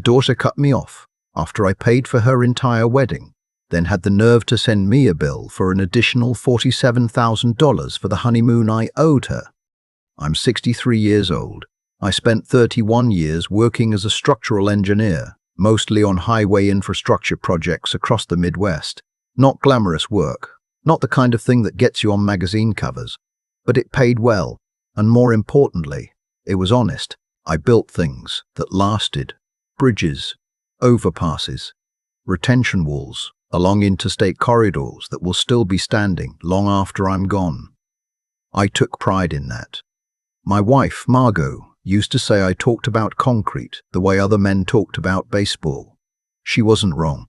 Daughter cut me off after I paid for her entire wedding, then had the nerve to send me a bill for an additional $47,000 for the honeymoon I owed her. I'm 63 years old. I spent 31 years working as a structural engineer, mostly on highway infrastructure projects across the Midwest. Not glamorous work, not the kind of thing that gets you on magazine covers, but it paid well, and more importantly, it was honest. I built things that lasted: bridges, overpasses, retention walls along interstate corridors that will still be standing long after I'm gone. I took pride in that. My wife, Margot, used to say I talked about concrete the way other men talked about baseball. She wasn't wrong.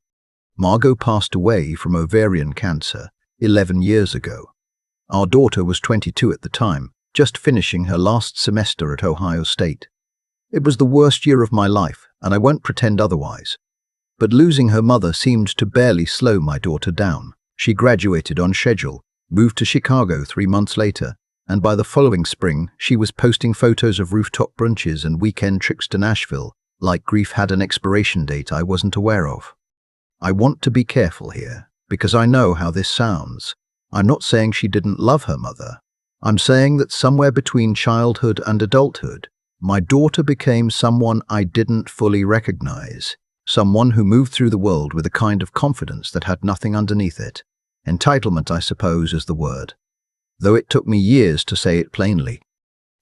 Margot passed away from ovarian cancer 11 years ago. Our daughter was 22 at the time, just finishing her last semester at Ohio State. It was the worst year of my life, and I won't pretend otherwise. But losing her mother seemed to barely slow my daughter down. She graduated on schedule, moved to Chicago 3 months later, and by the following spring, she was posting photos of rooftop brunches and weekend trips to Nashville, like grief had an expiration date I wasn't aware of. I want to be careful here, because I know how this sounds. I'm not saying she didn't love her mother. I'm saying that somewhere between childhood and adulthood, my daughter became someone I didn't fully recognize, someone who moved through the world with a kind of confidence that had nothing underneath it. Entitlement, I suppose, is the word, though it took me years to say it plainly.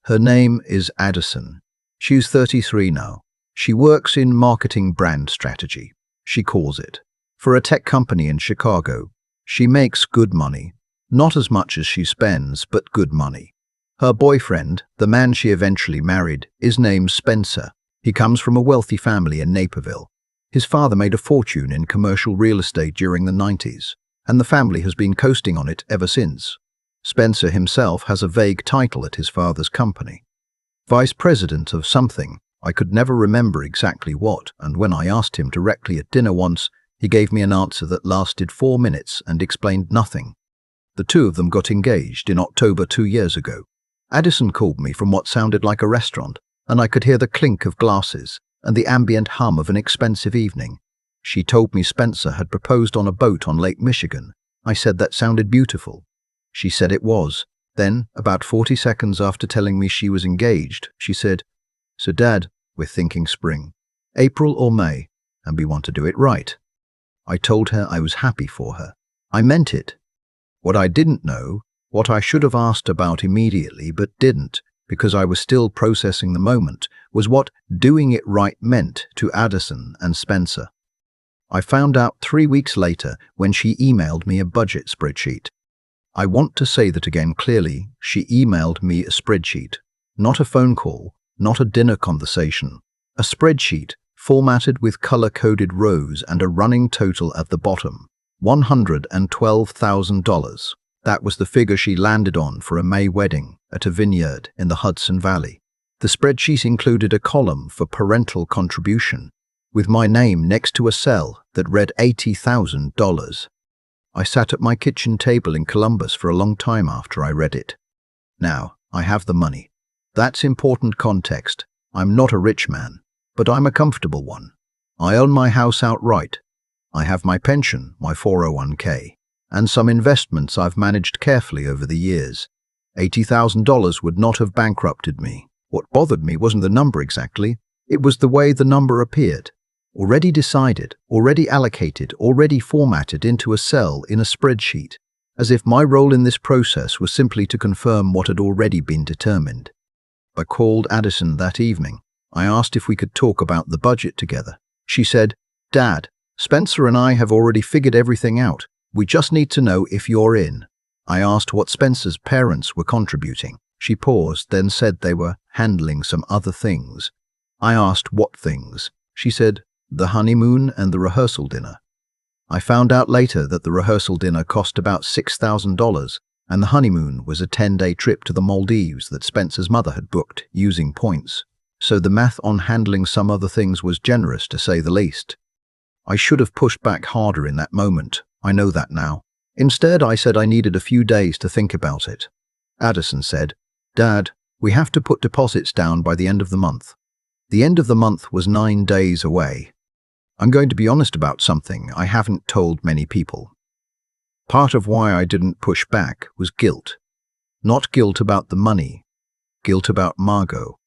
Her name is Addison. She's 33 now. She works in marketing brand strategy, she calls it, for a tech company in Chicago. She makes good money. Not as much as she spends, but good money. Her boyfriend, the man she eventually married, is named Spencer. He comes from a wealthy family in Naperville. His father made a fortune in commercial real estate during the 90s, and the family has been coasting on it ever since. Spencer himself has a vague title at his father's company. Vice president of something, I could never remember exactly what, and when I asked him directly at dinner once, he gave me an answer that lasted 4 minutes and explained nothing. The two of them got engaged in October 2 years ago. Addison called me from what sounded like a restaurant, and I could hear the clink of glasses and the ambient hum of an expensive evening. She told me Spencer had proposed on a boat on Lake Michigan. I said that sounded beautiful. She said it was. Then, about 40 seconds after telling me she was engaged, she said, "So Dad, we're thinking spring, April or May, and we want to do it right." I told her I was happy for her. I meant it. What I didn't know, what I should have asked about immediately but didn't, because I was still processing the moment, was what doing it right meant to Addison and Spencer. I found out 3 weeks later when she emailed me a budget spreadsheet. I want to say that again clearly. She emailed me a spreadsheet, not a phone call, not a dinner conversation. A spreadsheet formatted with color-coded rows and a running total at the bottom, $112,000. That was the figure she landed on for a May wedding at a vineyard in the Hudson Valley. The spreadsheet included a column for parental contribution, with my name next to a cell that read $80,000. I sat at my kitchen table in Columbus for a long time after I read it. Now, I have the money. That's important context. I'm not a rich man, but I'm a comfortable one. I own my house outright. I have my pension, my 401k, and some investments I've managed carefully over the years. $80,000 would not have bankrupted me. What bothered me wasn't the number exactly. It was the way the number appeared. Already decided, already allocated, already formatted into a cell in a spreadsheet, as if my role in this process was simply to confirm what had already been determined. I called Addison that evening. I asked if we could talk about the budget together. She said, "Dad, Spencer and I have already figured everything out. We just need to know if you're in." I asked what Spencer's parents were contributing. She paused, then said they were handling some other things. I asked what things. She said, "The honeymoon and the rehearsal dinner." I found out later that the rehearsal dinner cost about $6,000, and the honeymoon was a 10-day trip to the Maldives that Spencer's mother had booked using points. So the math on handling some other things was generous, to say the least. I should have pushed back harder in that moment. I know that now. Instead, I said I needed a few days to think about it. Addison said, "Dad, we have to put deposits down by the end of the month." The end of the month was 9 days away. I'm going to be honest about something I haven't told many people. Part of why I didn't push back was guilt. Not guilt about the money, guilt about Margot.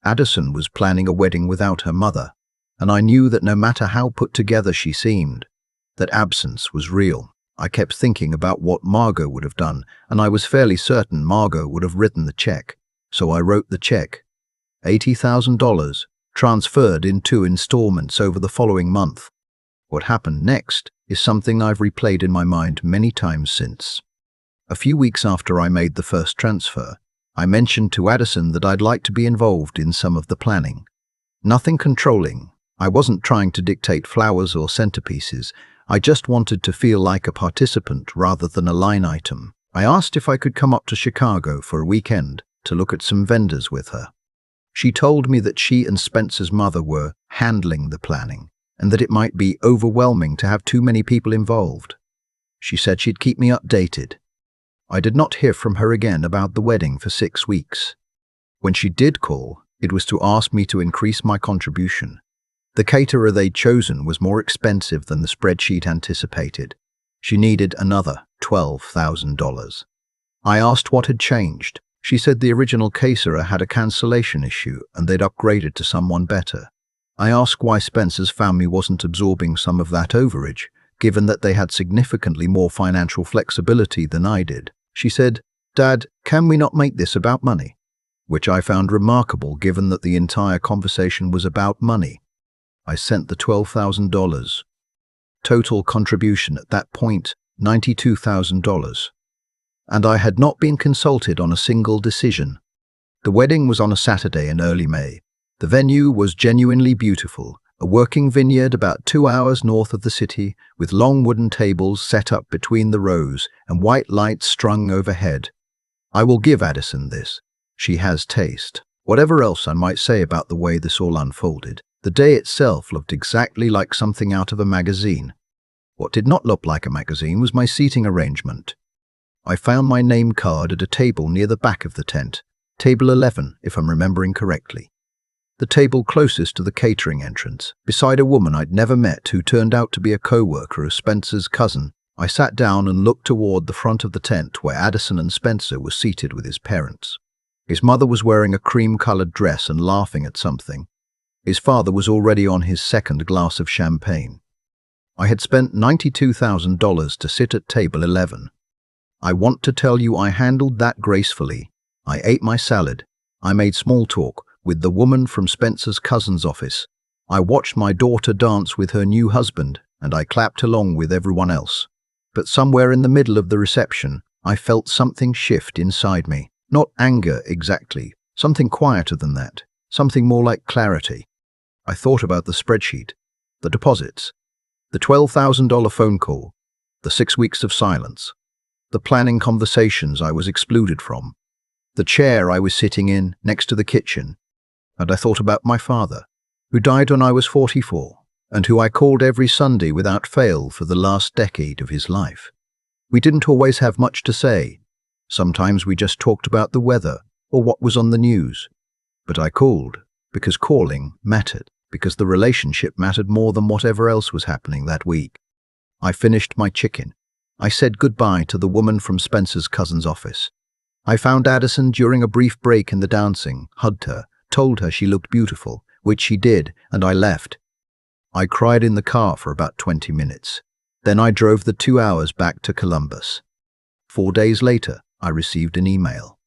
Addison was planning a wedding without her mother, and I knew that no matter how put together she seemed, that absence was real. I kept thinking about what Margot would have done, and I was fairly certain Margot would have written the check. So I wrote the check, $80,000, transferred in 2 installments over the following month. What happened next is something I've replayed in my mind many times since. A few weeks after I made the first transfer, I mentioned to Addison that I'd like to be involved in some of the planning. Nothing controlling. I wasn't trying to dictate flowers or centerpieces. I just wanted to feel like a participant rather than a line item. I asked if I could come up to Chicago for a weekend to look at some vendors with her. She told me that she and Spencer's mother were handling the planning and that it might be overwhelming to have too many people involved. She said she'd keep me updated. I did not hear from her again about the wedding for 6 weeks. When she did call, it was to ask me to increase my contribution. The caterer they'd chosen was more expensive than the spreadsheet anticipated. She needed another $12,000. I asked what had changed. She said the original caterer had a cancellation issue and they'd upgraded to someone better. I asked why Spencer's family wasn't absorbing some of that overage, given that they had significantly more financial flexibility than I did. She said, "Dad, can we not make this about money?" Which I found remarkable given that the entire conversation was about money. I sent the $12,000. Total contribution at that point, $92,000. And I had not been consulted on a single decision. The wedding was on a Saturday in early May. The venue was genuinely beautiful, a working vineyard about 2 hours north of the city, with long wooden tables set up between the rows and white lights strung overhead. I will give Addison this. She has taste. Whatever else I might say about the way this all unfolded, the day itself looked exactly like something out of a magazine. What did not look like a magazine was my seating arrangement. I found my name card at a table near the back of the tent, table 11 if I'm remembering correctly. The table closest to the catering entrance, beside a woman I'd never met who turned out to be a co-worker of Spencer's cousin. I sat down and looked toward the front of the tent where Addison and Spencer were seated with his parents. His mother was wearing a cream-colored dress and laughing at something. His father was already on his second glass of champagne. I had spent $92,000 to sit at table 11. I want to tell you I handled that gracefully. I ate my salad. I made small talk with the woman from Spencer's cousin's office. I watched my daughter dance with her new husband, and I clapped along with everyone else. But somewhere in the middle of the reception, I felt something shift inside me. Not anger exactly, something quieter than that, something more like clarity. I thought about the spreadsheet, the deposits, the $12,000 phone call, the 6 weeks of silence, the planning conversations I was excluded from, the chair I was sitting in next to the kitchen, and I thought about my father, who died when I was 44, and who I called every Sunday without fail for the last decade of his life. We didn't always have much to say. Sometimes we just talked about the weather or what was on the news. But I called because calling mattered, because the relationship mattered more than whatever else was happening that week. I finished my chicken. I said goodbye to the woman from Spencer's cousin's office. I found Addison during a brief break in the dancing, hugged her, told her she looked beautiful, which she did, and I left. I cried in the car for about 20 minutes. Then I drove the 2 hours back to Columbus. 4 days later, I received an email.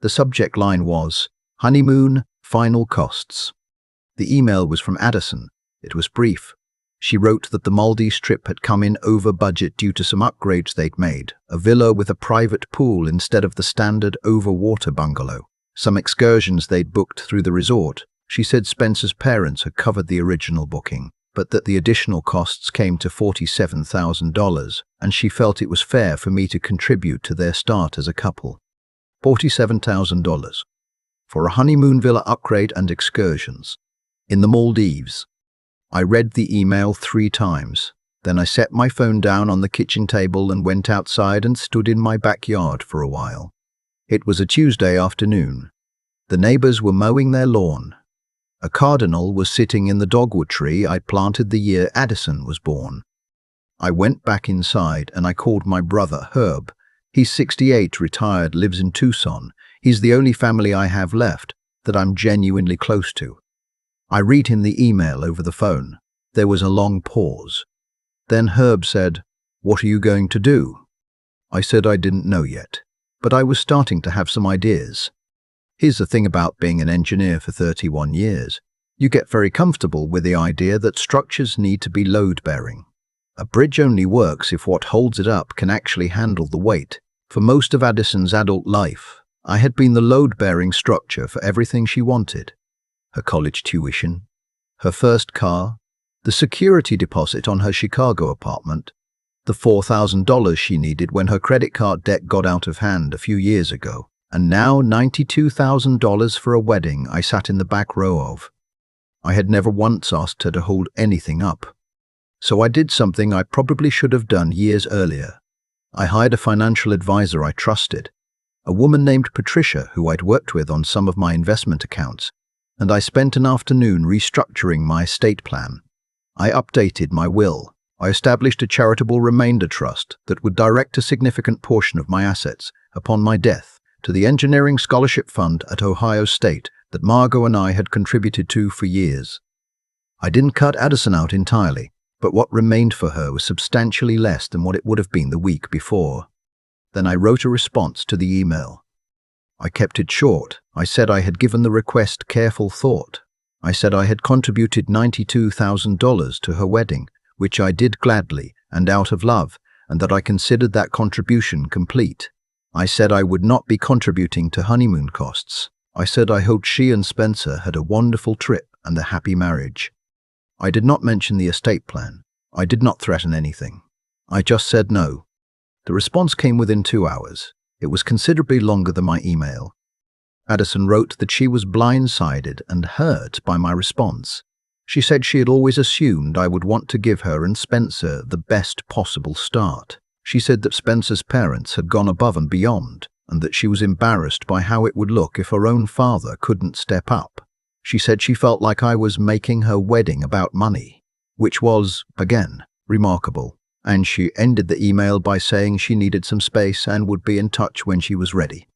The subject line was, "Honeymoon, final costs." The email was from Addison. It was brief. She wrote that the Maldives trip had come in over budget due to some upgrades they'd made, a villa with a private pool instead of the standard over-water bungalow, some excursions they'd booked through the resort. She said Spencer's parents had covered the original booking, but that the additional costs came to $47,000, and she felt it was fair for me to contribute to their start as a couple. $47,000 for a honeymoon villa upgrade and excursions in the Maldives. I read the email 3 times. Then I set my phone down on the kitchen table and went outside and stood in my backyard for a while. It was a Tuesday afternoon. The neighbors were mowing their lawn. A cardinal was sitting in the dogwood tree I'd planted the year Addison was born. I went back inside and I called my brother, Herb. He's 68, retired, lives in Tucson. He's the only family I have left that I'm genuinely close to. I read him the email over the phone. There was a long pause. Then Herb said, "What are you going to do?" I said I didn't know yet, but I was starting to have some ideas. Here's the thing about being an engineer for 31 years. You get very comfortable with the idea that structures need to be load-bearing. A bridge only works if what holds it up can actually handle the weight. For most of Addison's adult life, I had been the load-bearing structure for everything she wanted. Her college tuition, her first car, the security deposit on her Chicago apartment, the $4,000 she needed when her credit card debt got out of hand a few years ago, and now $92,000 for a wedding I sat in the back row of. I had never once asked her to hold anything up. So I did something I probably should have done years earlier. I hired a financial advisor I trusted, a woman named Patricia who I'd worked with on some of my investment accounts, and I spent an afternoon restructuring my estate plan. I updated my will. I established a charitable remainder trust that would direct a significant portion of my assets upon my death to the engineering scholarship fund at Ohio State that Margot and I had contributed to for years. I didn't cut Addison out entirely, but what remained for her was substantially less than what it would have been the week before. Then I wrote a response to the email. I kept it short. I said I had given the request careful thought. I said I had contributed $92,000 to her wedding, which I did gladly and out of love, and that I considered that contribution complete. I said I would not be contributing to honeymoon costs. I said I hoped she and Spencer had a wonderful trip and a happy marriage. I did not mention the estate plan. I did not threaten anything. I just said no. The response came within 2 hours. It was considerably longer than my email. Addison wrote that she was blindsided and hurt by my response. She said she had always assumed I would want to give her and Spencer the best possible start. She said that Spencer's parents had gone above and beyond, and that she was embarrassed by how it would look if her own father couldn't step up. She said she felt like I was making her wedding about money, which was, again, remarkable. And she ended the email by saying she needed some space and would be in touch when she was ready.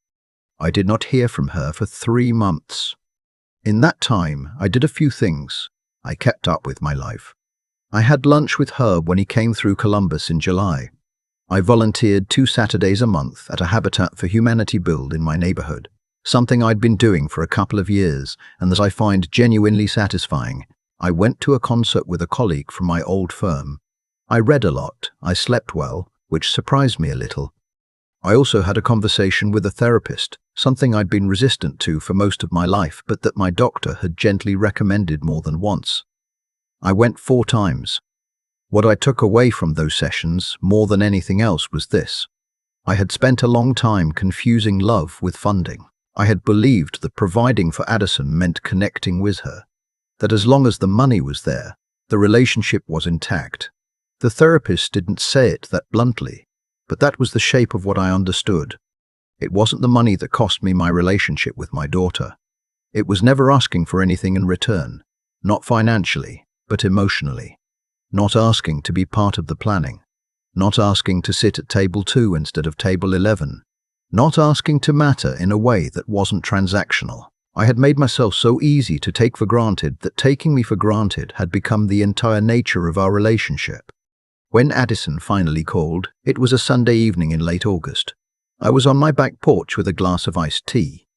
I did not hear from her for 3 months. In that time, I did a few things. I kept up with my life. I had lunch with Herb when he came through Columbus in July. I volunteered 2 Saturdays a month at a Habitat for Humanity build in my neighborhood, something I'd been doing for a couple of years and that I find genuinely satisfying. I went to a concert with a colleague from my old firm. I read a lot. I slept well, which surprised me a little. I also had a conversation with a therapist, something I'd been resistant to for most of my life, but that my doctor had gently recommended more than once. I went 4 times. What I took away from those sessions, more than anything else, was this. I had spent a long time confusing love with funding. I had believed that providing for Addison meant connecting with her, that as long as the money was there, the relationship was intact. The therapist didn't say it that bluntly, but that was the shape of what I understood. It wasn't the money that cost me my relationship with my daughter. It was never asking for anything in return, not financially, but emotionally. Not asking to be part of the planning. Not asking to sit at table 2 instead of table 11. Not asking to matter in a way that wasn't transactional. I had made myself so easy to take for granted that taking me for granted had become the entire nature of our relationship. When Addison finally called, it was a Sunday evening in late August. I was on my back porch with a glass of iced tea.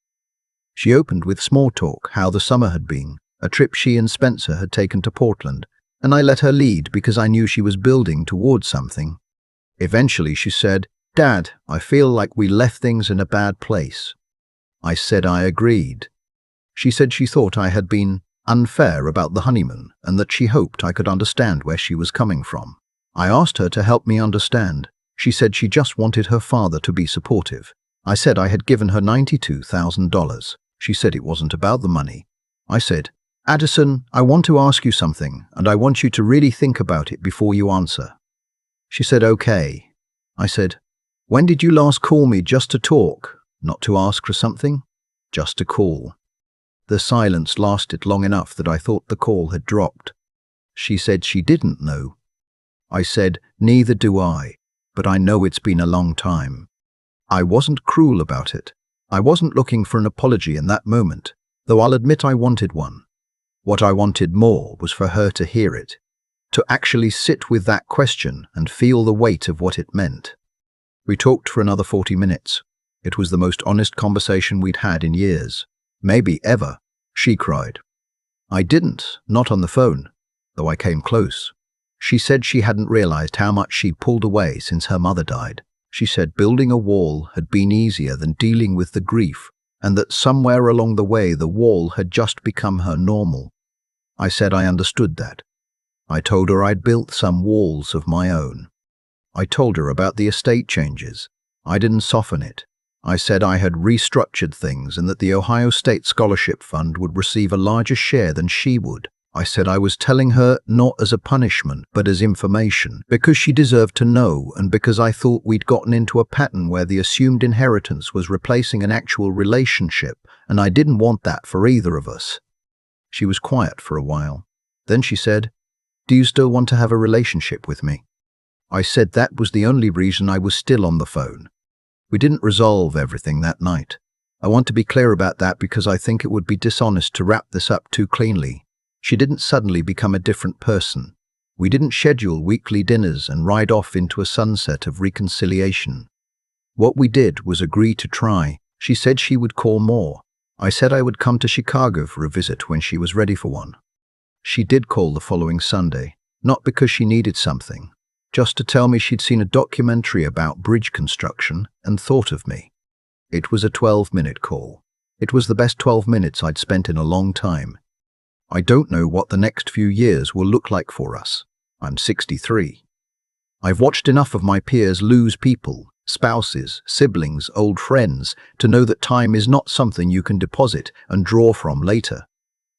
She opened with small talk, how the summer had been, a trip she and Spencer had taken to Portland, and I let her lead because I knew she was building towards something. Eventually she said, "Dad, I feel like we left things in a bad place." I said I agreed. She said she thought I had been unfair about the honeymoon and that she hoped I could understand where she was coming from. I asked her to help me understand. She said she just wanted her father to be supportive. I said I had given her $92,000. She said it wasn't about the money. I said, "Addison, I want to ask you something, and I want you to really think about it before you answer." She said, "Okay." I said, "When did you last call me just to talk, not to ask for something? Just to call?" The silence lasted long enough that I thought the call had dropped. She said she didn't know. I said, neither do I, but I know it's been a long time. I wasn't cruel about it. I wasn't looking for an apology in that moment, though I'll admit I wanted one. What I wanted more was for her to hear it, to actually sit with that question and feel the weight of what it meant. We talked for another 40 minutes. It was the most honest conversation we'd had in years, maybe ever. She cried. I didn't, not on the phone, though I came close. She said she hadn't realized how much she'd pulled away since her mother died. She said building a wall had been easier than dealing with the grief, and that somewhere along the way the wall had just become her normal. I said I understood that. I told her I'd built some walls of my own. I told her about the estate changes. I didn't soften it. I said I had restructured things and that the Ohio State Scholarship Fund would receive a larger share than she would. I said I was telling her not as a punishment but as information, because she deserved to know and because I thought we'd gotten into a pattern where the assumed inheritance was replacing an actual relationship, and I didn't want that for either of us. She was quiet for a while. Then she said, "Do you still want to have a relationship with me?" I said that was the only reason I was still on the phone. We didn't resolve everything that night. I want to be clear about that because I think it would be dishonest to wrap this up too cleanly. She didn't suddenly become a different person. We didn't schedule weekly dinners and ride off into a sunset of reconciliation. What we did was agree to try. She said she would call more. I said I would come to Chicago for a visit when she was ready for one. She did call the following Sunday, not because she needed something, just to tell me she'd seen a documentary about bridge construction and thought of me. It was a 12-minute call. It was the best 12 minutes I'd spent in a long time. I don't know what the next few years will look like for us. I'm 63. I've watched enough of my peers lose people, spouses, siblings, old friends, to know that time is not something you can deposit and draw from later.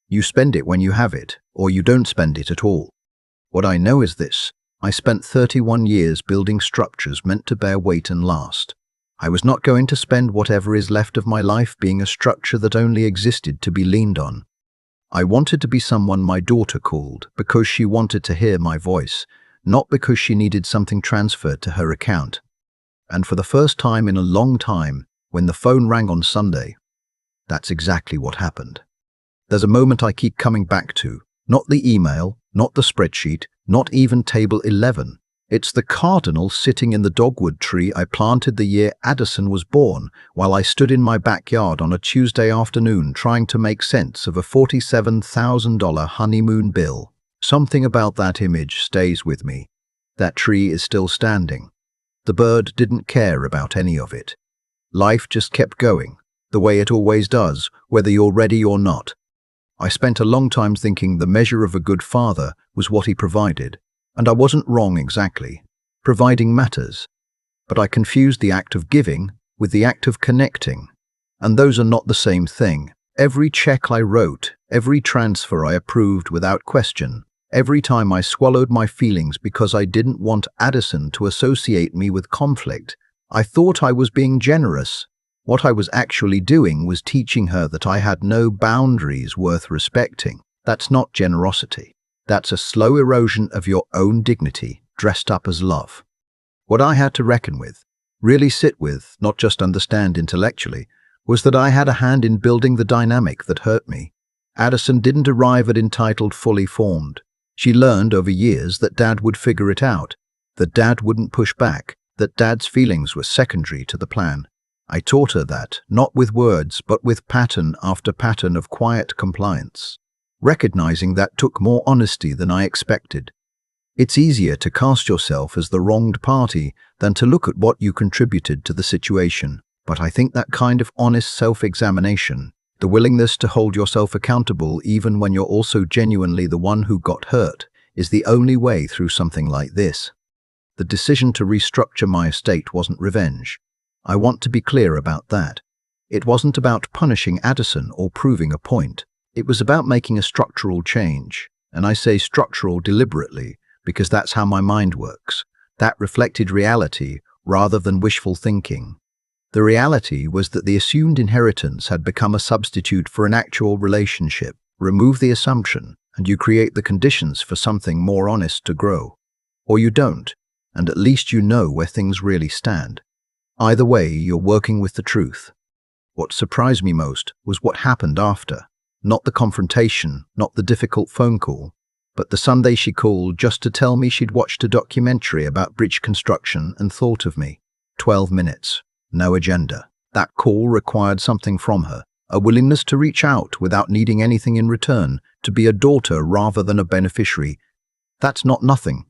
You spend it when you have it, or you don't spend it at all. What I know is this: I spent 31 years building structures meant to bear weight and last. I was not going to spend whatever is left of my life being a structure that only existed to be leaned on. I wanted to be someone my daughter called because she wanted to hear my voice, not because she needed something transferred to her account. And for the first time in a long time, when the phone rang on Sunday, that's exactly what happened. There's a moment I keep coming back to, not the email, not the spreadsheet, not even table 11. It's the cardinal sitting in the dogwood tree I planted the year Addison was born, while I stood in my backyard on a Tuesday afternoon trying to make sense of a $47,000 honeymoon bill. Something about that image stays with me. That tree is still standing. The bird didn't care about any of it. Life just kept going, the way it always does, whether you're ready or not. I spent a long time thinking the measure of a good father was what he provided, and I wasn't wrong exactly. Providing matters. But I confused the act of giving with the act of connecting, and those are not the same thing. Every check I wrote, every transfer I approved without question, every time I swallowed my feelings because I didn't want Addison to associate me with conflict, I thought I was being generous. What I was actually doing was teaching her that I had no boundaries worth respecting. That's not generosity. That's a slow erosion of your own dignity, dressed up as love. What I had to reckon with, really sit with, not just understand intellectually, was that I had a hand in building the dynamic that hurt me. Addison didn't arrive at entitled fully formed. She learned over years that Dad would figure it out, that Dad wouldn't push back, that Dad's feelings were secondary to the plan. I taught her that, not with words, but with pattern after pattern of quiet compliance. Recognizing that took more honesty than I expected. It's easier to cast yourself as the wronged party than to look at what you contributed to the situation. But I think that kind of honest self-examination, the willingness to hold yourself accountable even when you're also genuinely the one who got hurt, is the only way through something like this. The decision to restructure my estate wasn't revenge. I want to be clear about that. It wasn't about punishing Addison or proving a point. It was about making a structural change, and I say structural deliberately because that's how my mind works. That reflected reality rather than wishful thinking. The reality was that the assumed inheritance had become a substitute for an actual relationship. Remove the assumption, and you create the conditions for something more honest to grow. Or you don't, and at least you know where things really stand. Either way, you're working with the truth. What surprised me most was what happened after. Not the confrontation, not the difficult phone call, but the Sunday she called just to tell me she'd watched a documentary about bridge construction and thought of me. 12 minutes. No agenda. That call required something from her, a willingness to reach out without needing anything in return, to be a daughter rather than a beneficiary. That's not nothing.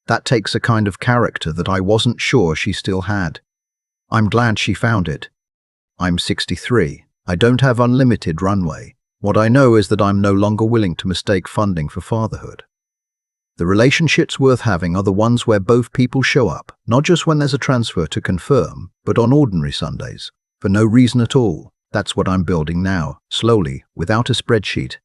That takes a kind of character that I wasn't sure she still had. I'm glad she found it. I'm 63. I don't have unlimited runway. What I know is that I'm no longer willing to mistake funding for fatherhood. The relationships worth having are the ones where both people show up, not just when there's a transfer to confirm, but on ordinary Sundays, for no reason at all. That's what I'm building now, slowly, without a spreadsheet.